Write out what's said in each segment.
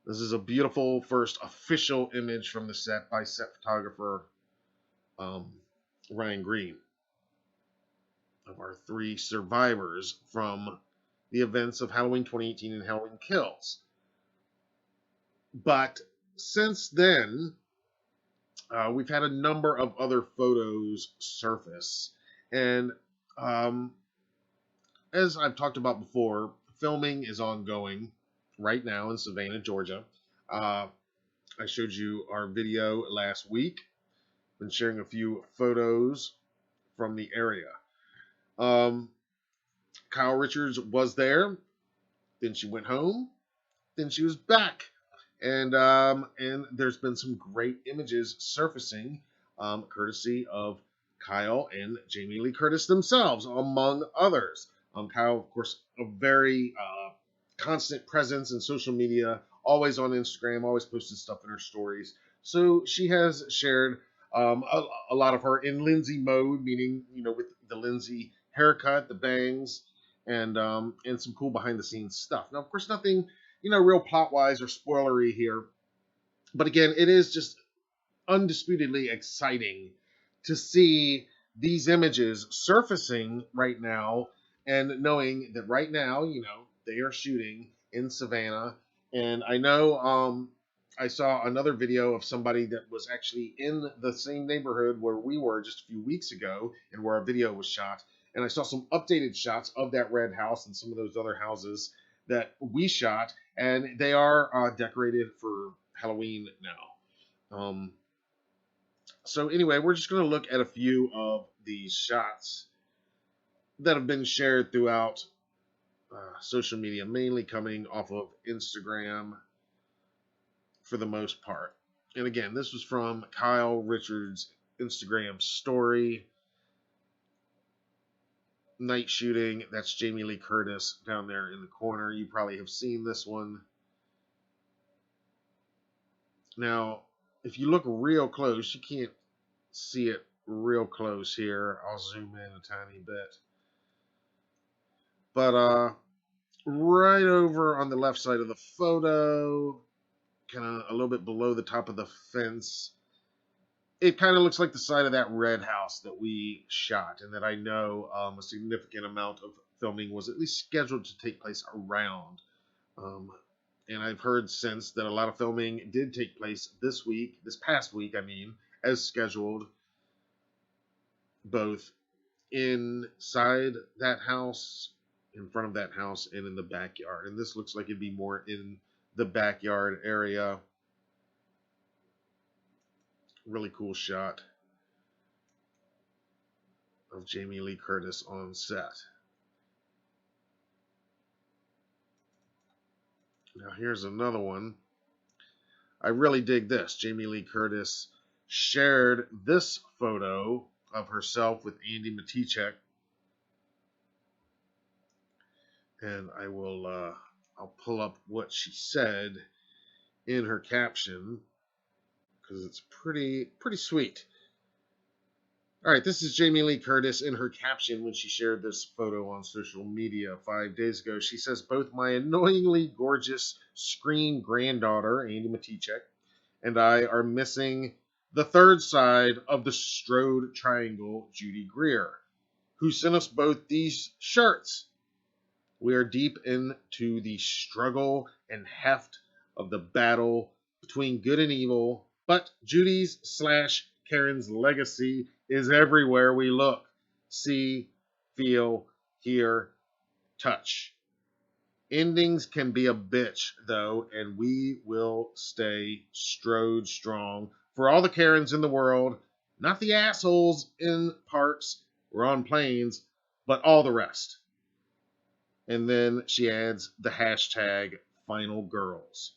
This is a beautiful first official image from the set by set photographer um, Ryan Green of our three survivors from the events of Halloween 2018 and Halloween Kills. But since then, we've had a number of other photos surface. And um, as I've talked about before, filming is ongoing right now in Savannah, Georgia. Uh, I showed you our video last week. Been sharing a few photos from the area. Um, Kyle Richards was there. Then she went home. Then she was back, and there's been some great images surfacing, courtesy of Kyle and Jamie Lee Curtis themselves, among others. Kyle, of course, a very constant presence in social media, always on Instagram, always posting stuff in her stories. So she has shared a lot of her in Lindsey mode, meaning with the Lindsey haircut, the bangs, and some cool behind the scenes stuff. Now, of course, nothing real plot wise or spoilery here, but again, it is just undisputedly exciting to see these images surfacing right now and knowing that right now, they are shooting in Savannah. And I know I saw another video of somebody that was actually in the same neighborhood where we were just a few weeks ago and where our video was shot. And I saw some updated shots of that red house and some of those other houses that we shot, and they are decorated for Halloween now. So anyway, we're just going to look at a few of these shots that have been shared throughout social media, mainly coming off of Instagram for the most part. And again, this was from Kyle Richards' Instagram story. Night shooting. That's Jamie Lee Curtis down there in the corner. You probably have seen this one. Now, if you look real close, you can't see it real close here. I'll zoom in a tiny bit. But right over on the left side of the photo, kind of a little bit below the top of the fence, it kind of looks like the side of that red house that we shot, and that I know a significant amount of filming was at least scheduled to take place around. Um, and I've heard since that a lot of filming did take place this past week, as scheduled, both inside that house, in front of that house, and in the backyard. And this looks like it'd be more in the backyard area. Really cool shot of Jamie Lee Curtis on set. Now here's another one. I really dig this. Jamie Lee Curtis shared this photo of herself with Andy Matichek, and I'll pull up what she said in her caption because it's pretty sweet. All right, this is Jamie Lee Curtis in her caption when she shared this photo on social media 5 days ago. She says, "Both my annoyingly gorgeous screen granddaughter, Andy Matichek, and I are missing the third side of the Strode Triangle, Judy Greer, who sent us both these shirts. We are deep into the struggle and heft of the battle between good and evil, but Judy's / Karen's legacy is everywhere we look, see, feel, hear, touch. Endings can be a bitch, though, and we will stay Strode strong for all the Karens in the world, not the assholes in parks or on planes, but all the rest." And then she adds the hashtag Final Girls.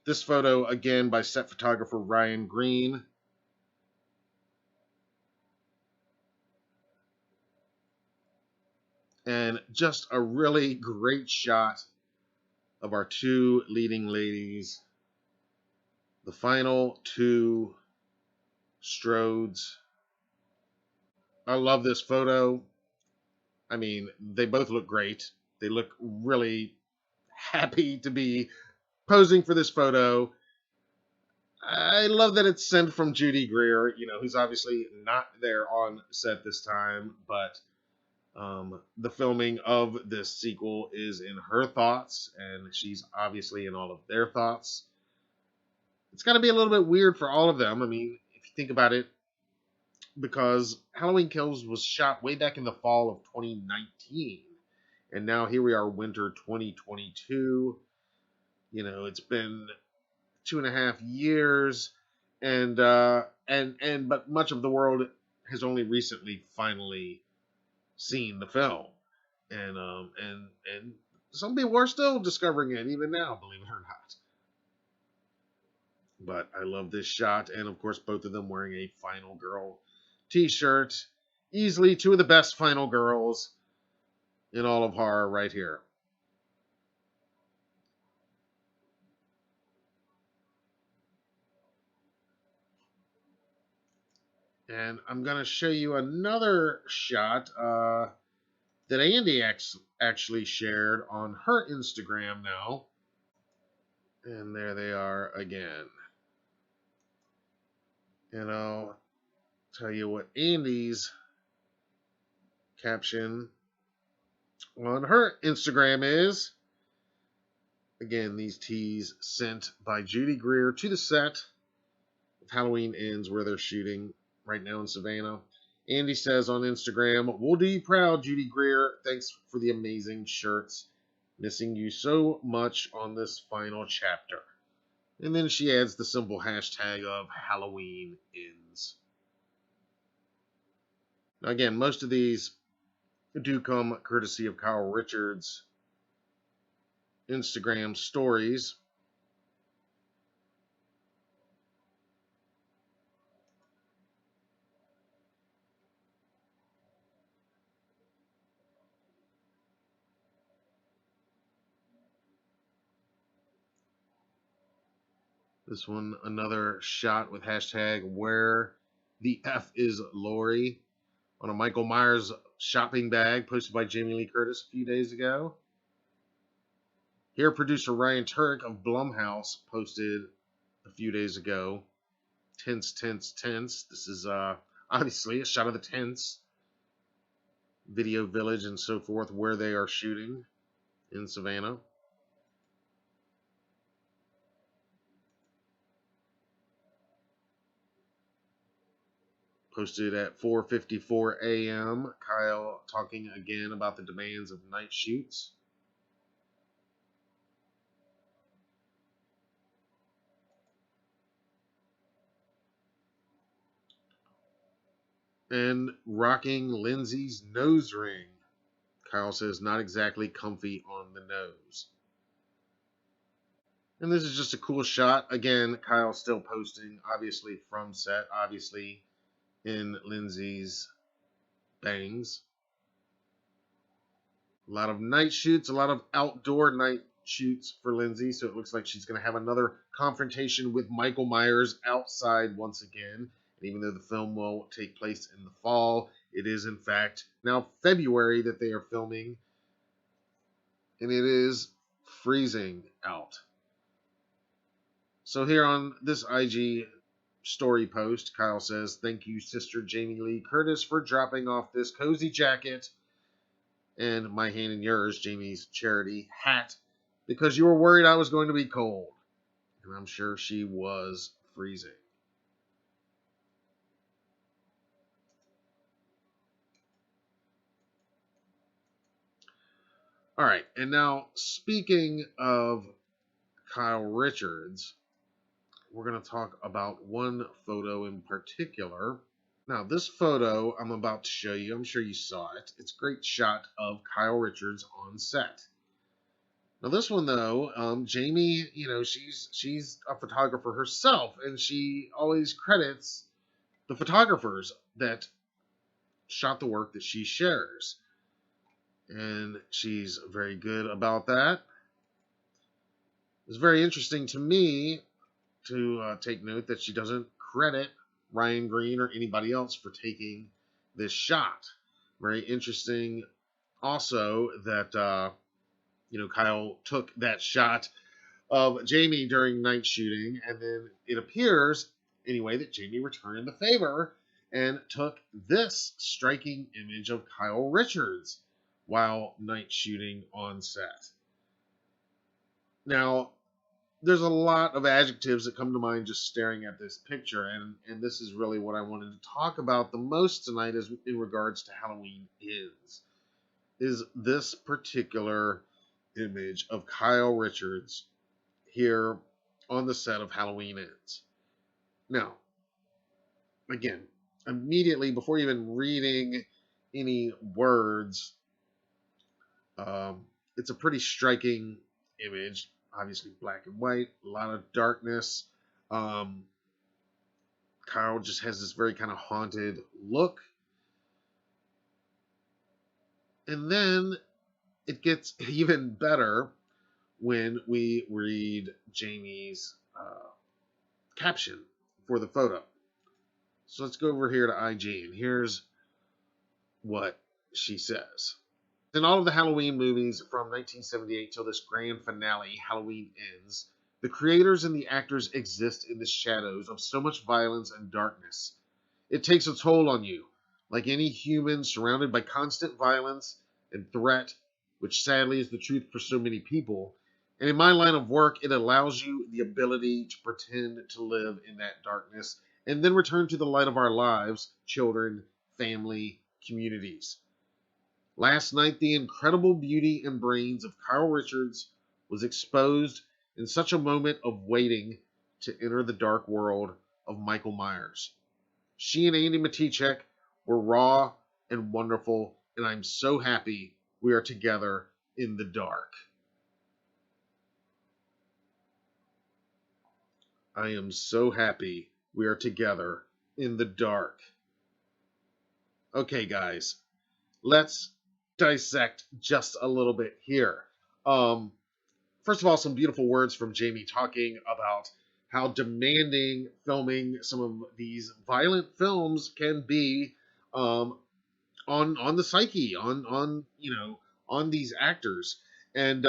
This photo, again, by set photographer Ryan Green. And just a really great shot of our two leading ladies. The final two Strodes. I love this photo. They both look great. They look really happy to be posing for this photo. I love that it's sent from Judy Greer, who's obviously not there on set this time, but the filming of this sequel is in her thoughts, and she's obviously in all of their thoughts. It's got to be a little bit weird for all of them. I mean, if you think about it, because Halloween Kills was shot way back in the fall of 2019, and now here we are, winter 2022. It's been 2.5 years, but much of the world has only recently finally seen the film, and some people are still discovering it even now, believe it or not. But I love this shot, and of course, both of them wearing a Final Girl T-shirt. Easily two of the best Final Girls in all of horror, right here. And I'm gonna show you another shot that Andy actually shared on her Instagram now. And there they are again. And I'll tell you what Andy's caption on her Instagram is. Again, these teas sent by Judy Greer to the set of Halloween Ends, where they're shooting right now in Savannah. Andy says on Instagram, "We'll do you proud, Judy Greer. Thanks for the amazing shirts. Missing you so much on this final chapter." And then she adds the simple hashtag of Halloween Ends. Now, again, most of these do come courtesy of Kyle Richards' Instagram stories. This one, another shot with hashtag where the F is Lori on a Michael Myers shopping bag posted by Jamie Lee Curtis a few days ago. Here, producer Ryan Turek of Blumhouse posted a few days ago. Tense, tense, tense. This is obviously a shot of the tents, Video Village, and so forth, where they are shooting in Savannah. Posted at 4:54 a.m. Kyle talking again about the demands of night shoots. And rocking Lindsey's nose ring. Kyle says not exactly comfy on the nose. And this is just a cool shot. Again, Kyle still posting, obviously from set, obviously in Lindsey's bangs. A lot of night shoots, a lot of outdoor night shoots for Lindsey. So it looks like she's going to have another confrontation with Michael Myers outside once again. And even though the film will take place in the fall, it is in fact now February that they are filming. And it is freezing out. So here on this IG story post, Kyle says, "Thank you, Sister Jamie Lee Curtis, for dropping off this cozy jacket and my hand in yours, Jamie's charity hat, because you were worried I was going to be cold." And I'm sure she was freezing. All right, and now speaking of Kyle Richards, we're going to talk about one photo in particular. Now, this photo I'm about to show you, I'm sure you saw it. It's a great shot of Kyle Richards on set. Now, this one though, Jamie, she's a photographer herself, and she always credits the photographers that shot the work that she shares, and she's very good about that. It's very interesting to me to take note that she doesn't credit Ryan Green or anybody else for taking this shot. Very interesting also that Kyle took that shot of Jamie during night shooting, and then it appears anyway that Jamie returned the favor and took this striking image of Kyle Richards while night shooting on set. Now, there's a lot of adjectives that come to mind just staring at this picture, and this is really what I wanted to talk about the most tonight is in regards to Halloween is this particular image of Kyle Richards here on the set of Halloween Ends. Now, again, immediately before even reading any words, it's a pretty striking image. Obviously, black and white, a lot of darkness. Um, Kyle just has this very kind of haunted look. And then it gets even better when we read Jamie's caption for the photo. So let's go over here to IG, and here's what she says. In all of the Halloween movies from 1978 till this grand finale, Halloween Ends, the creators and the actors exist in the shadows of so much violence and darkness. It takes a toll on you, like any human surrounded by constant violence and threat, which sadly is the truth for so many people. And in my line of work, it allows you the ability to pretend to live in that darkness and then return to the light of our lives, children, family, communities. Last night, the incredible beauty and brains of Kyle Richards was exposed in such a moment of waiting to enter the dark world of Michael Myers. She and Andy Matichek were raw and wonderful, and I'm so happy we are together in the dark. I am so happy we are together in the dark. Okay, guys, let's dissect just a little bit here. First of all, some beautiful words from Jamie talking about how demanding filming some of these violent films can be on the psyche, on these actors, and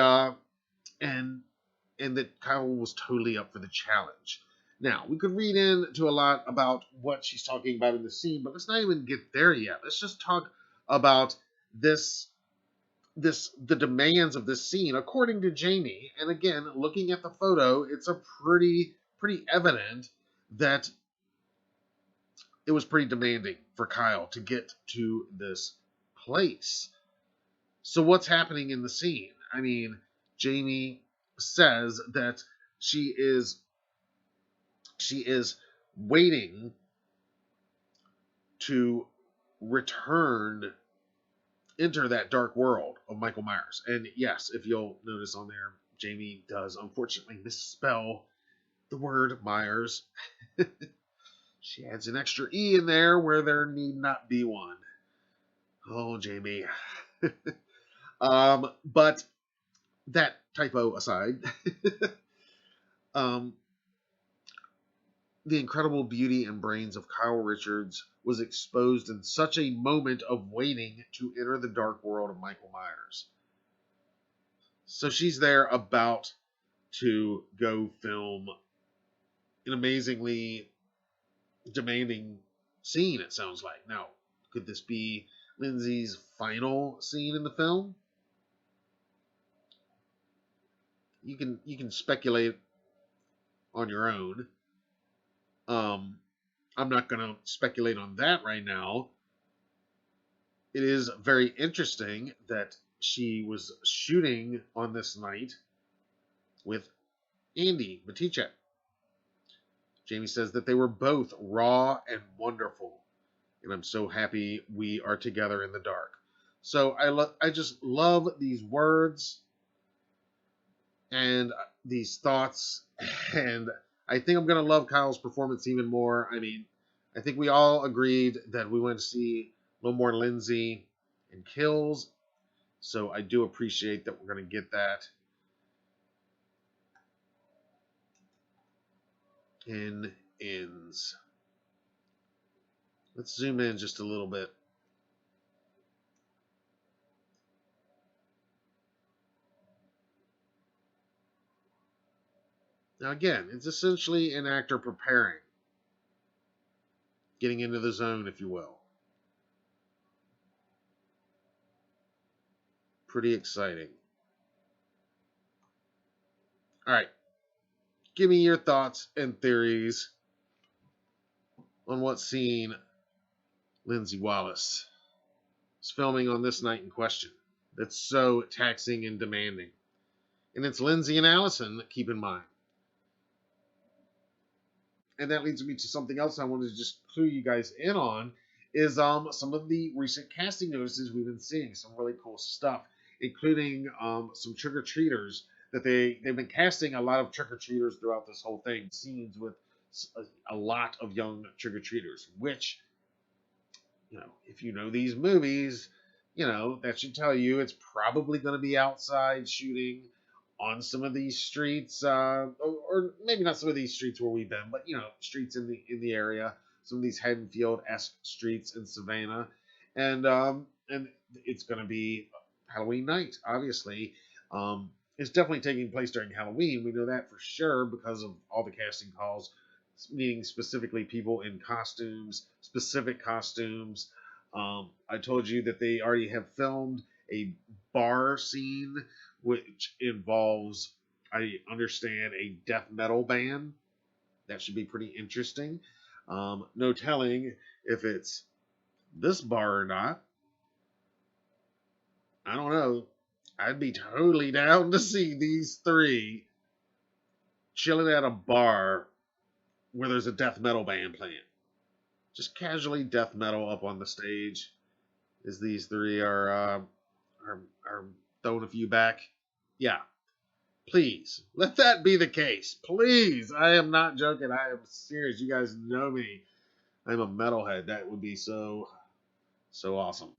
and that Kyle was totally up for the challenge. Now, we could read into a lot about what she's talking about in the scene, but let's not even get there yet. Let's just talk about the demands of this scene according to Jamie. And again, looking at the photo, it's a pretty evident that it was pretty demanding for Kyle to get to this place. So what's happening in the scene? I mean, Jamie says that she is waiting to return, enter that dark world of Michael Myers. And yes, if you'll notice on there, Jamie does unfortunately misspell the word Myers. She adds an extra E in there where there need not be one. Oh, Jamie. But that typo aside, the incredible beauty and brains of Kyle Richards was exposed in such a moment of waiting to enter the dark world of Michael Myers. So she's there about to go film an amazingly demanding scene, it sounds like. Now, could this be Lindsey's final scene in the film? You can speculate on your own. I'm not going to speculate on that right now. It is very interesting that she was shooting on this night with Andy Matichek. Jamie says that they were both raw and wonderful, and I'm so happy we are together in the dark. So I just love these words and these thoughts, and I think I'm going to love Kyle's performance even more. I mean, I think we all agreed that we want to see a little more Lindsey and kills, so I do appreciate that we're going to get that in Ends. Let's zoom in just a little bit. Now, again, it's essentially an actor preparing, getting into the zone, if you will. Pretty exciting. All right, give me your thoughts and theories on what scene Lindsey Wallace is filming on this night in question that's so taxing and demanding. And it's Lindsey and Allison, keep in mind. And that leads me to something else I wanted to just clue you guys in on is some of the recent casting notices we've been seeing. Some really cool stuff, including some trick-or-treaters that they've been casting a lot of trick-or-treaters throughout this whole thing. Scenes with a lot of young trick-or-treaters, which, if you know these movies, that should tell you it's probably going to be outside shooting on some of these streets, or maybe not some of these streets where we've been, but streets in the area, some of these Haddonfield-esque streets in Savannah, and it's going to be Halloween night. Obviously, it's definitely taking place during Halloween. We know that for sure because of all the casting calls, meaning specifically people in costumes, specific costumes. I told you that they already have filmed a bar scene, which involves, I understand, a death metal band. That should be pretty interesting. No telling if it's this bar or not. I don't know. I'd be totally down to see these three chilling at a bar where there's a death metal band playing. Just casually death metal up on the stage as these three are throwing a few back. Yeah, please let that be the case. Please, I am not joking. I am serious. You guys know me. I'm a metalhead. That would be so awesome.